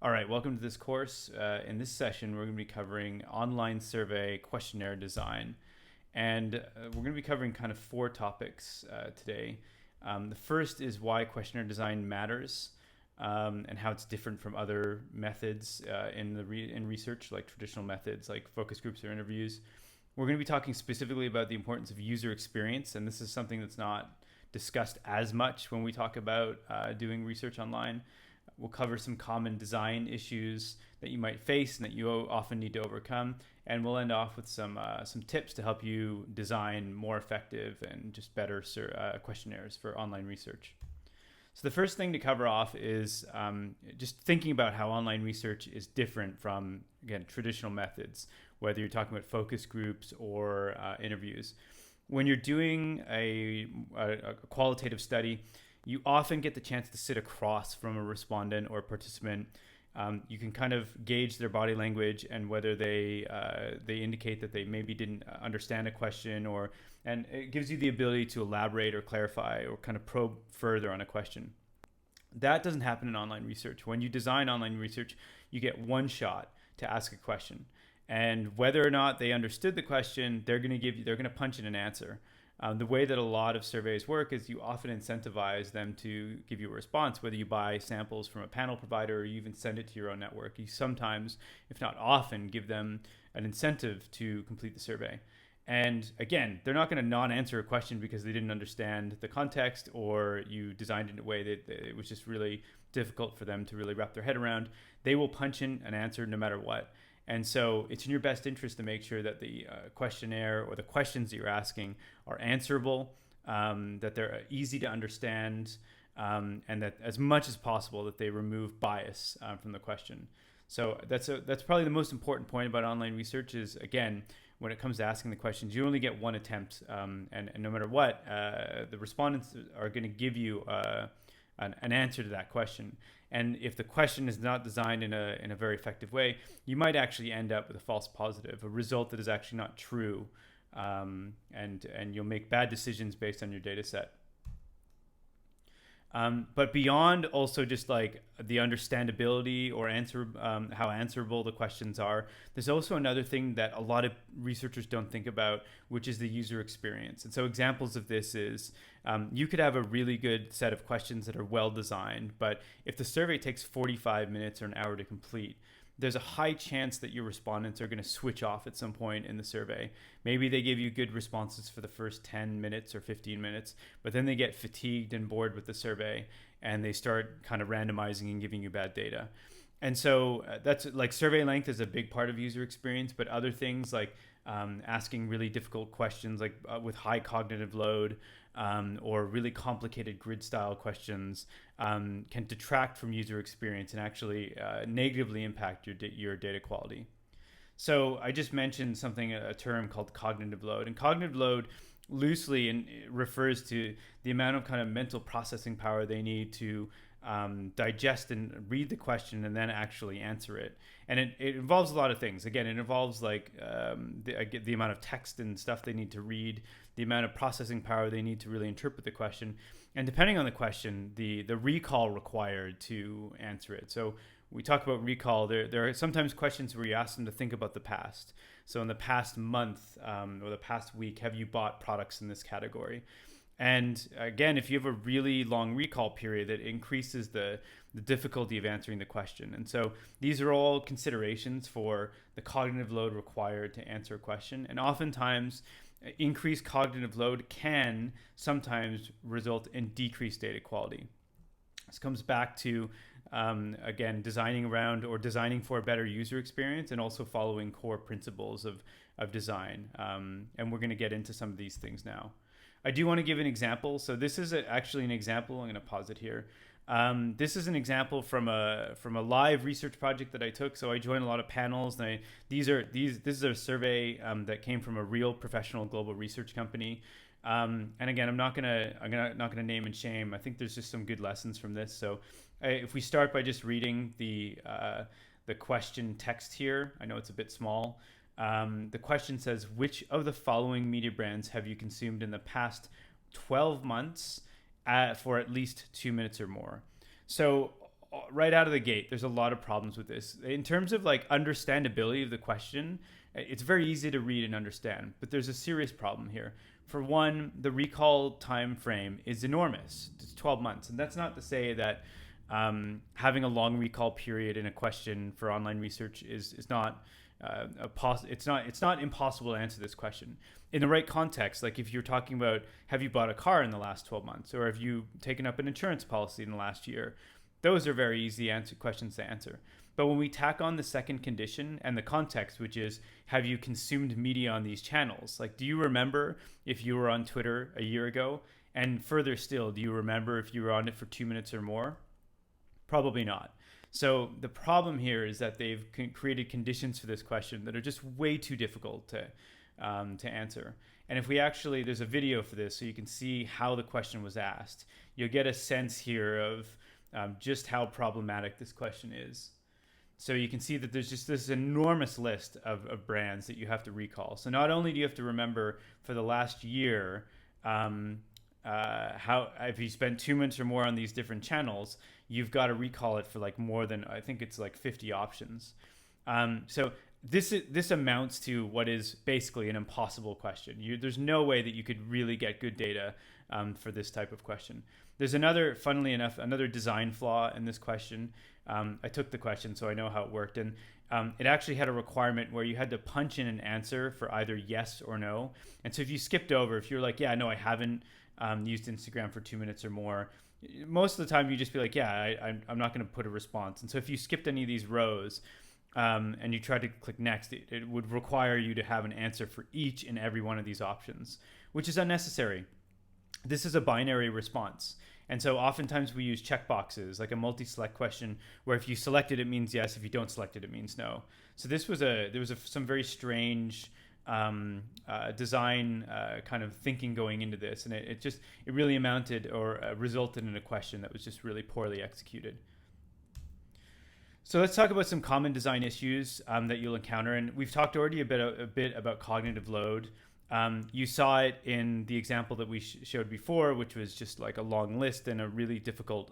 All right, welcome to this course. In this session, we're going to be covering online survey questionnaire design. And we're going to be covering kind of four topics today. The first is why questionnaire design matters and how it's different from other methods in research, like traditional methods like focus groups or interviews. We're going to be talking specifically about the importance of user experience, and this is something that's not discussed as much when we talk about doing research online. We'll cover some common design issues that you might face and that you often need to overcome. And we'll end off with some tips to help you design more effective and just better questionnaires for online research. So the first thing to cover off is just thinking about how online research is different from, again, traditional methods, whether you're talking about focus groups or interviews. When you're doing a qualitative study, you often get the chance to sit across from a respondent or participant. You can kind of gauge their body language and whether they indicate that they maybe didn't understand a question, and it gives you the ability to elaborate or clarify or kind of probe further on a question. That doesn't happen in online research. When you design online research, you get one shot to ask a question, and whether or not they understood the question, they're going to punch in an answer. The way that a lot of surveys work is you often incentivize them to give you a response, whether you buy samples from a panel provider or you even send it to your own network. You sometimes, if not often, give them an incentive to complete the survey. And again, they're not going to not answer a question because they didn't understand the context or you designed it in a way that it was just really difficult for them to really wrap their head around. They will punch in an answer no matter what. And so it's in your best interest to make sure that the questionnaire or the questions that you're asking are answerable, that they're easy to understand, and that as much as possible that they remove bias from the question. So that's probably the most important point about online research is, again, when it comes to asking the questions, you only get one attempt, and no matter what, the respondents are going to give you an answer to that question. And if the question is not designed in a very effective way, you might actually end up with a false positive, a result that is actually not true, and you'll make bad decisions based on your data set. But beyond also just like the understandability or how answerable the questions are, there's also another thing that a lot of researchers don't think about, which is the user experience. And so examples of this is you could have a really good set of questions that are well designed, but if the survey takes 45 minutes or an hour to complete, there's a high chance that your respondents are going to switch off at some point in the survey. Maybe they give you good responses for the first 10 minutes or 15 minutes, but then they get fatigued and bored with the survey and they start kind of randomizing and giving you bad data. And so that's like survey length is a big part of user experience, but other things like asking really difficult questions like with high cognitive load or really complicated grid style questions can detract from user experience and actually negatively impact your data quality. So I just mentioned a term called cognitive load, and cognitive load loosely refers to the amount of kind of mental processing power they need to digest and read the question and then actually answer it. And it involves a lot of things. Again, it involves like the amount of text and stuff they need to read, the amount of processing power they need to really interpret the question, and depending on the question, the recall required to answer it. So we talk about recall. There are sometimes questions where you ask them to think about the past. So in the past month or the past week, have you bought products in this category? And again, if you have a really long recall period, that increases the difficulty of answering the question. And so these are all considerations for the cognitive load required to answer a question. And oftentimes, increased cognitive load can sometimes result in decreased data quality. This comes back to, again, designing around or designing for a better user experience and also following core principles of design. And we're going to get into some of these things now. I do want to give an example. So this is actually an example. I'm going to pause it here. This is an example from a live research project that I took. So I joined a lot of panels, and this is a survey that came from a real professional global research company. And again, I'm not gonna name and shame. I think there's just some good lessons from this. So if we start by just reading the question text here, I know it's a bit small. The question says, which of the following media brands have you consumed in the past 12 months for at least 2 minutes or more? So right out of the gate, there's a lot of problems with this. In terms of like understandability of the question, it's very easy to read and understand, but there's a serious problem here. For one, the recall time frame is enormous. It's 12 months. And that's not to say that having a long recall period in a question for online research is not it's not impossible to answer this question in the right context. Like if you're talking about, have you bought a car in the last 12 months, or have you taken up an insurance policy in the last year? Those are very easy questions to answer. But when we tack on the second condition and the context, which is, have you consumed media on these channels? Like, do you remember if you were on Twitter a year ago? And further still, do you remember if you were on it for 2 minutes or more? Probably not. So the problem here is that they've created conditions for this question that are just way too difficult to answer. And if we actually, there's a video for this, so you can see how the question was asked. You'll get a sense here of just how problematic this question is. So you can see that there's just this enormous list of brands that you have to recall. So not only do you have to remember for the last year how, if you spent 2 minutes or more on these different channels, you've got to recall it for like more than, I think it's like 50 options. So this amounts to what is basically an impossible question. There's no way that you could really get good data for this type of question. There's funnily enough, another design flaw in this question. I took the question, so I know how it worked. And it actually had a requirement where you had to punch in an answer for either yes or no. And so if you skipped over, if you're like, yeah, no, I haven't used Instagram for 2 minutes or more, most of the time you just be like, yeah, I'm not going to put a response. And so if you skipped any of these rows and you tried to click next, it would require you to have an answer for each and every one of these options, which is unnecessary. This is a binary response. And so oftentimes we use checkboxes, like a multi-select question, where if you select it, it means yes. If you don't select it, it means no. So there was some very strange design kind of thinking going into this, and it really amounted or resulted in a question that was just really poorly executed. So let's talk about some common design issues that you'll encounter, and we've talked already a bit about cognitive load. You saw it in the example that we showed before, which was just like a long list and a really difficult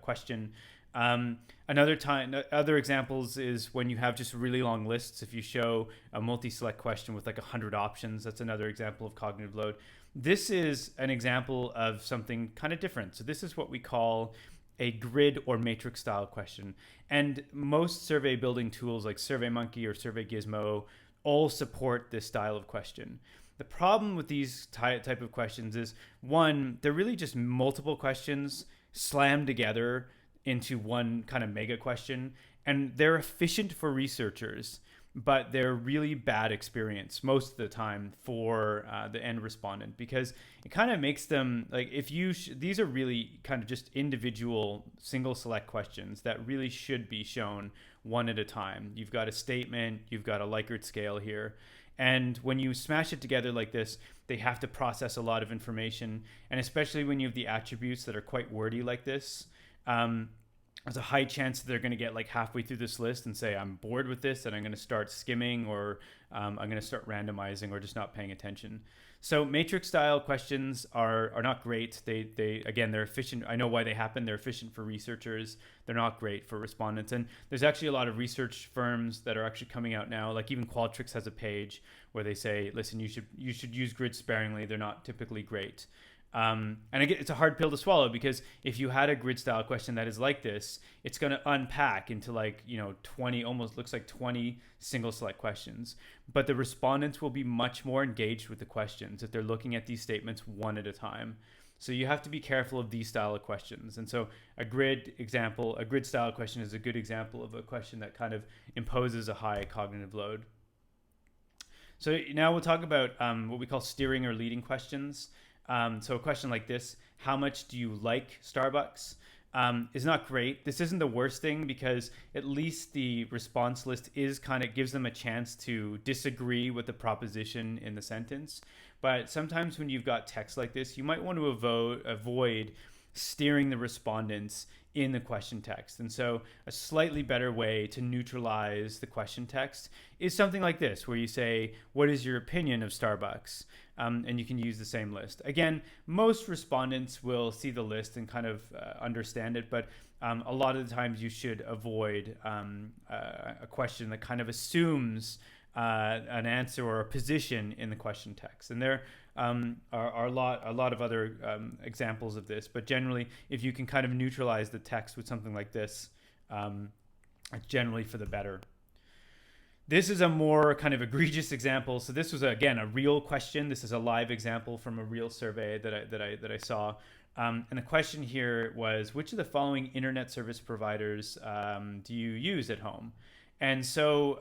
question. Other examples is when you have just really long lists. If you show a multi-select question with like 100 options, that's another example of cognitive load. This is an example of something kind of different. So this is what we call a grid or matrix style question. And most survey building tools like SurveyMonkey or SurveyGizmo all support this style of question. The problem with these type of questions is, one, they're really just multiple questions slammed together into one kind of mega question, and they're efficient for researchers, but they're really bad experience most of the time for the end respondent, because it kind of makes them like, if these are really kind of just individual single select questions that really should be shown one at a time. You've got a statement, you've got a Likert scale here. And when you smash it together like this, they have to process a lot of information. And especially when you have the attributes that are quite wordy like this, there's a high chance that they're going to get like halfway through this list and say, I'm bored with this and I'm going to start skimming, or I'm going to start randomizing, or just not paying attention. So matrix style questions are not great. Again, they're efficient. I know why they happen. They're efficient for researchers. They're not great for respondents. And there's actually a lot of research firms that are actually coming out now. Like even Qualtrics has a page where they say, listen, you should use grids sparingly. They're not typically great. And again, it's a hard pill to swallow, because if you had a grid style question that is like this, it's going to unpack into 20, almost looks like 20 single select questions. But the respondents will be much more engaged with the questions if they're looking at these statements one at a time. So you have to be careful of these style of questions. And so a grid style question is a good example of a question that kind of imposes a high cognitive load. So now we'll talk about what we call steering or leading questions. So a question like this, how much do you like Starbucks, is not great. This isn't the worst thing, because at least the response list gives them a chance to disagree with the proposition in the sentence. But sometimes when you've got text like this, you might want to avoid steering the respondents in the question text. And so a slightly better way to neutralize the question text is something like this, where you say, what is your opinion of Starbucks? And you can use the same list. Again, most respondents will see the list and kind of understand it, but a lot of the times you should avoid a question that kind of assumes an answer or a position in the question text. And there are a lot of other examples of this, but generally, if you can kind of neutralize the text with something like this, it's generally for the better. This is a more kind of egregious example. So this was, again, a real question. This is a live example from a real survey that I saw. And the question here was, which of the following internet service providers do you use at home? And so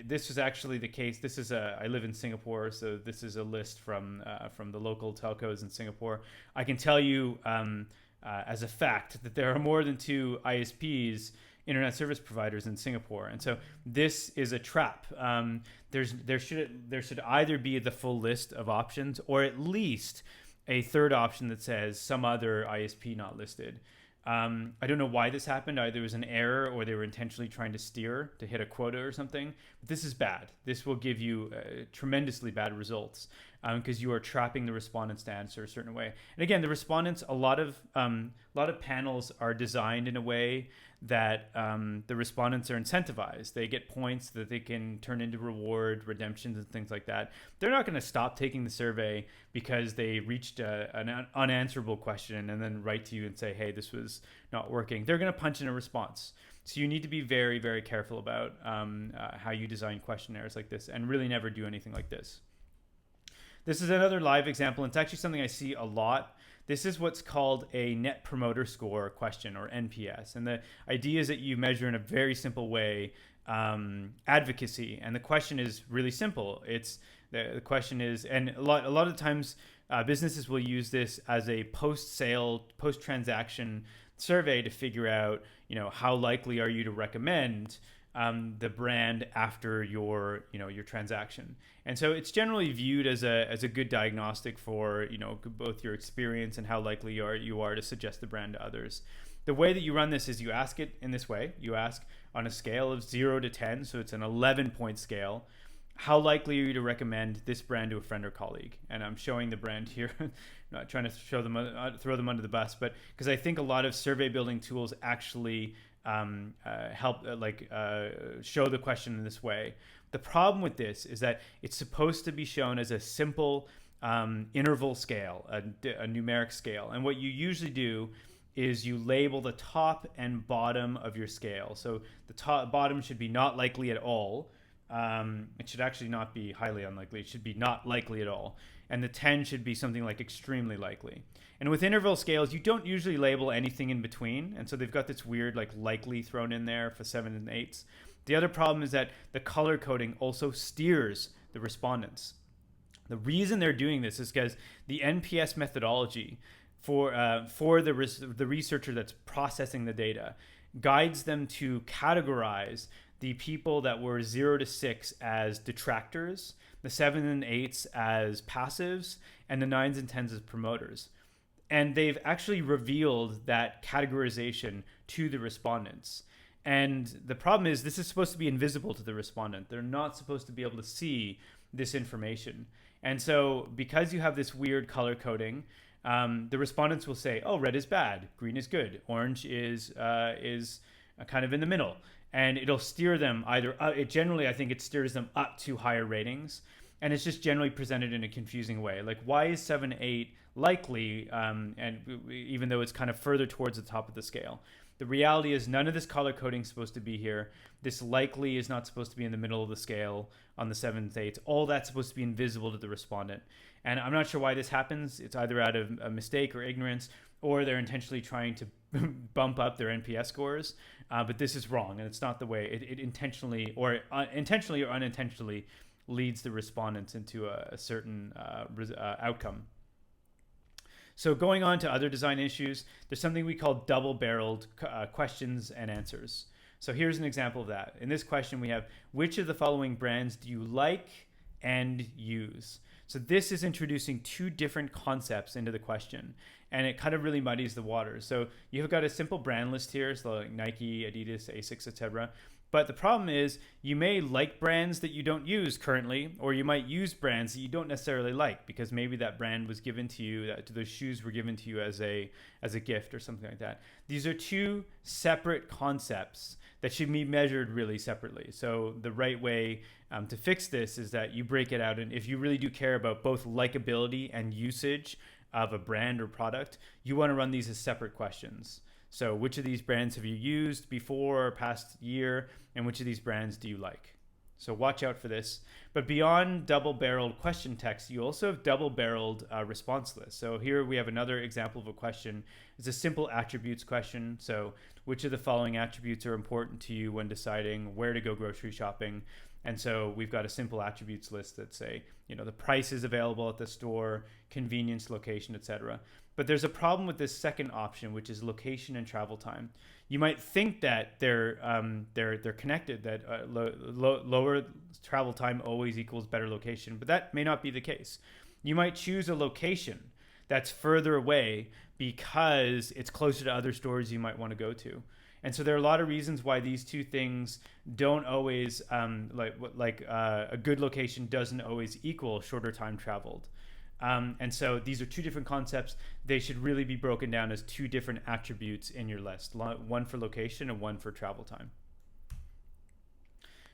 this was actually the case. This is I live in Singapore, so this is a list from the local telcos in Singapore. I can tell you as a fact that there are more than 2 ISPs, internet service providers, in Singapore, and so this is a trap. There should either be the full list of options, or at least a third option that says some other ISP not listed. I don't know why this happened. Either it was an error or they were intentionally trying to steer to hit a quota or something. But this is bad. This will give you tremendously bad results because you are trapping the respondents to answer a certain way. And again, the respondents, a lot of panels are designed in a way that the respondents are incentivized. They get points that they can turn into reward, redemptions, and things like that. They're not going to stop taking the survey because they reached an unanswerable question and then write to you and say, hey, this was not working. They're going to punch in a response. So you need to be very, very careful about how you design questionnaires like this, and really never do anything like this. This is another live example. It's actually something I see a lot. This is what's called a Net Promoter Score question, or NPS. And the idea is that you measure in a very simple way advocacy. And the question is really simple. The question is, and a lot of times businesses will use this as a post-sale, post-transaction survey to figure out, how likely are you to recommend the brand after your transaction. And so it's generally viewed as a good diagnostic for both your experience and how likely you are to suggest the brand to others. The way that you run this is you ask it in this way. You ask on a scale of 0 to 10, so it's an 11-point scale. How likely are you to recommend this brand to a friend or colleague? And I'm showing the brand here, not trying to throw them under the bus, but because I think a lot of survey building tools actually help show the question in this way. The problem with this is that it's supposed to be shown as a simple interval scale, a numeric scale. And what you usually do is you label the top and bottom of your scale. So the bottom should be not likely at all. It should actually not be highly unlikely. It should be not likely at all. And the 10 should be something like extremely likely. And with interval scales, you don't usually label anything in between. And so they've got this weird likely thrown in there for 7 and 8s. The other problem is that the color coding also steers the respondents. The reason they're doing this is because the NPS methodology for the researcher that's processing the data guides them to categorize the people that were 0 to 6 as detractors, the 7 and 8s as passives, and the 9s and 10s as promoters. And they've actually revealed that categorization to the respondents. And the problem is this is supposed to be invisible to the respondent. They're not supposed to be able to see this information. And so because you have this weird color coding, the respondents will say, oh, red is bad, green is good, orange is kind of in the middle. And it'll steer them either I think it steers them up to higher ratings. And it's just generally presented in a confusing way. Like, why is 7, 8 likely, and even though it's kind of further towards the top of the scale? The reality is none of this color coding is supposed to be here. This likely is not supposed to be in the middle of the scale on the 7s, 8s. All that's supposed to be invisible to the respondent. And I'm not sure why this happens. It's either out of a mistake or ignorance, or they're intentionally trying to bump up their NPS scores. But this is wrong, and it's not the way it intentionally or unintentionally leads the respondents into a certain outcome. So going on to other design issues, there's something we call double-barreled questions and answers. So here's an example of that. In this question, we have, which of the following brands do you like and use? So this is introducing two different concepts into the question, and it kind of really muddies the waters. So you've got a simple brand list here, so like Nike, Adidas, Asics, etc. But the problem is you may like brands that you don't use currently, or you might use brands that you don't necessarily like because maybe that brand was given to you, that those shoes were given to you as a gift or something like that. These are two separate concepts that should be measured really separately. So the right way to fix this is that you break it out, and if you really do care about both likability and usage of a brand or product, you want to run these as separate questions. So which of these brands have you used before or past year, and which of these brands do you like? So watch out for this. But beyond double-barreled question text, you also have double-barreled response lists. So here we have another example of a question. It's a simple attributes question. So which of the following attributes are important to you when deciding where to go grocery shopping? And so we've got a simple attributes list that say, the price is available at the store, convenience, location, etc. But there's a problem with this second option, which is location and travel time. You might think that they're connected, that lower travel time always equals better location, but that may not be the case. You might choose a location that's further away because it's closer to other stores you might want to go to. And so there are a lot of reasons why these two things don't always, a good location doesn't always equal shorter time traveled. And so these are two different concepts. They should really be broken down as two different attributes in your list, one for location and one for travel time.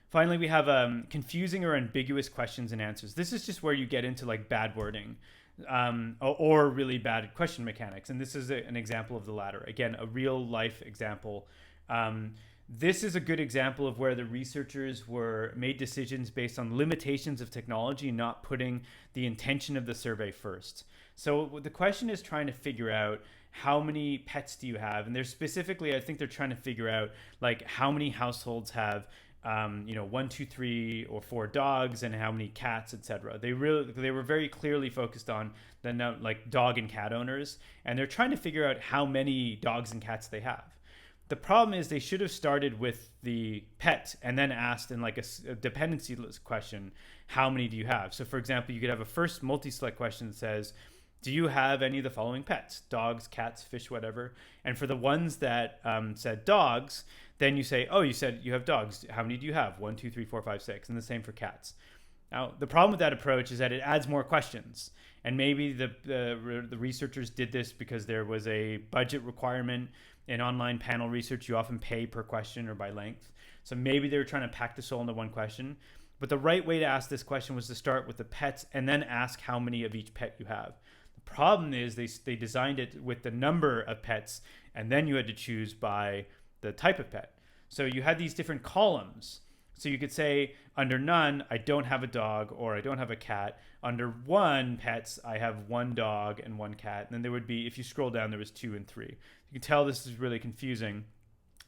Finally, we have confusing or ambiguous questions and answers. This is just where you get into like bad wording or really bad question mechanics. And this is an example of the latter. Again, a real life example. This is a good example of where the researchers made decisions based on limitations of technology, not putting the intention of the survey first. So the question is trying to figure out how many pets do you have, and they're specifically, I think they're trying to figure out like how many households have 1, 2, 3, or 4 dogs, and how many cats, etc. They were very clearly focused on the like dog and cat owners, and they're trying to figure out how many dogs and cats they have. The problem is they should have started with the pet and then asked in like a dependency list question, how many do you have? So for example, you could have a first multi-select question that says, do you have any of the following pets? Dogs, cats, fish, whatever. And for the ones that said dogs, then you say, you said you have dogs. How many do you have? 1, 2, 3, 4, 5, 6. And the same for cats. Now, the problem with that approach is that it adds more questions. And maybe the researchers did this because there was a budget requirement. In online panel research, you often pay per question or by length. So maybe they were trying to pack this all into one question. But the right way to ask this question was to start with the pets and then ask how many of each pet you have. The problem is they designed it with the number of pets, and then you had to choose by the type of pet. So you had these different columns. So you could say, under none, I don't have a dog or I don't have a cat. Under 1 pets, I have 1 dog and 1 cat. And then there would be, if you scroll down, there was 2 and 3. You can tell this is really confusing.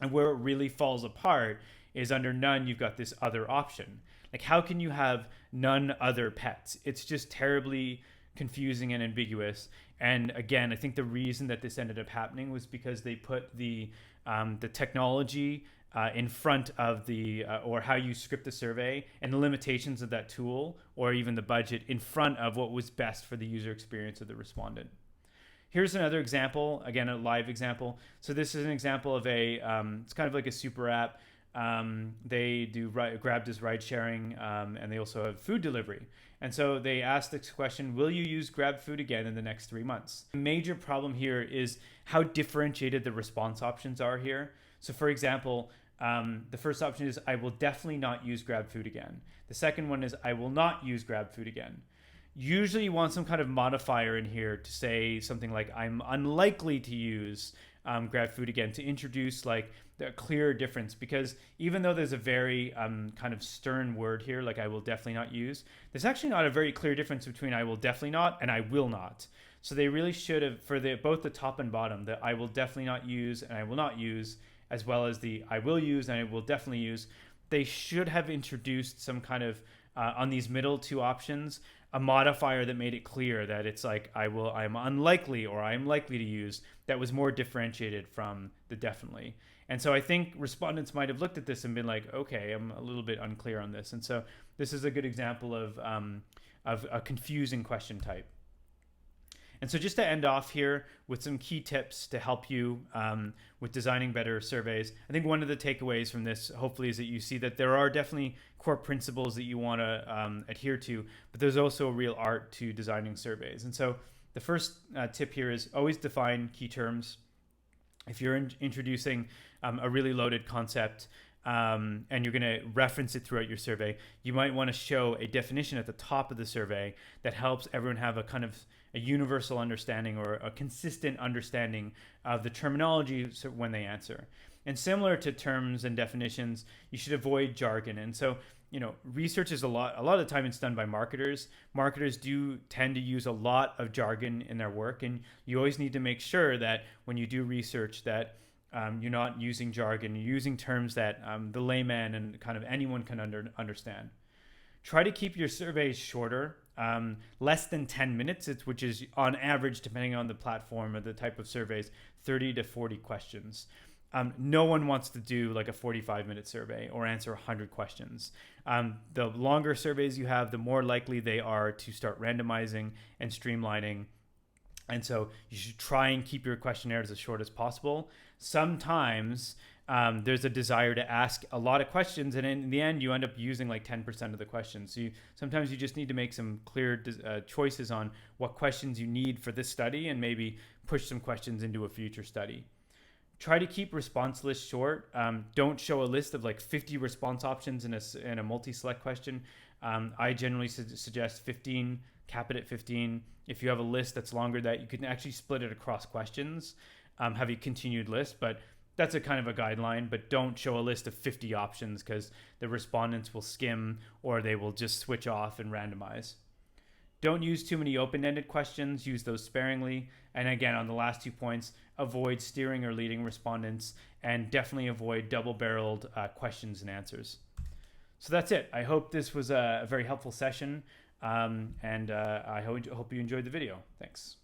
And where it really falls apart is under none, you've got this other option. Like, how can you have none other pets? It's just terribly confusing and ambiguous. And again, I think the reason that this ended up happening was because they put the technology in front of or how you script the survey and the limitations of that tool, or even the budget, in front of what was best for the user experience of the respondent. Here's another example, again, a live example. So this is an example of it's kind of like a super app. They do Grab does ride sharing, and they also have food delivery. And so they asked this question, will you use Grab Food again in the next 3 months? The major problem here is how differentiated the response options are here. So for example, the first option is, I will definitely not use Grab Food again. The second one is, I will not use Grab Food again. Usually you want some kind of modifier in here to say something like, I'm unlikely to use Grab Food again, to introduce like a clearer difference, because even though there's a very kind of stern word here, like I will definitely not use, there's actually not a very clear difference between I will definitely not and I will not. So they really should have, for both the top and bottom, the I will definitely not use and I will not use, as well as the I will use and I will definitely use, they should have introduced some kind of, on these middle 2 options, a modifier that made it clear that it's like I'm unlikely or I'm likely to use, that was more differentiated from the definitely. And so I think respondents might have looked at this and been like, okay, I'm a little bit unclear on this. And so this is a good example of of a confusing question type. And so just to end off here with some key tips to help you with designing better surveys, I think one of the takeaways from this hopefully is that you see that there are definitely core principles that you want to adhere to, but there's also a real art to designing surveys. And so the first tip here is always define key terms. If you're introducing a really loaded concept, and you're going to reference it throughout your survey, you might want to show a definition at the top of the survey that helps everyone have a kind of a universal understanding or a consistent understanding of the terminology when they answer. And similar to terms and definitions, you should avoid jargon. And so, research is a lot of the time it's done by marketers. Marketers do tend to use a lot of jargon in their work, and you always need to make sure that when you do research that you're not using jargon, you're using terms that the layman and kind of anyone can understand. Try to keep your surveys shorter, less than 10 minutes, which is on average, depending on the platform or the type of surveys, 30 to 40 questions. No one wants to do like a 45-minute survey or answer 100 questions. The longer surveys you have, the more likely they are to start randomizing and streamlining. And so you should try and keep your questionnaires as short as possible. Sometimes there's a desire to ask a lot of questions, and in the end, you end up using like 10% of the questions. So sometimes you just need to make some clear choices on what questions you need for this study and maybe push some questions into a future study. Try to keep response lists short. Don't show a list of like 50 response options in a multi-select question. I generally suggest 15, cap it at 15. If you have a list that's longer, that you can actually split it across questions, have a continued list, but that's a kind of a guideline. But don't show a list of 50 options because the respondents will skim or they will just switch off and randomize. Don't use too many open-ended questions. Use those sparingly. And again, on the last 2 points, avoid steering or leading respondents, and definitely avoid double-barreled questions and answers. So that's it. I hope this was a very helpful session, and I hope you enjoyed the video. Thanks.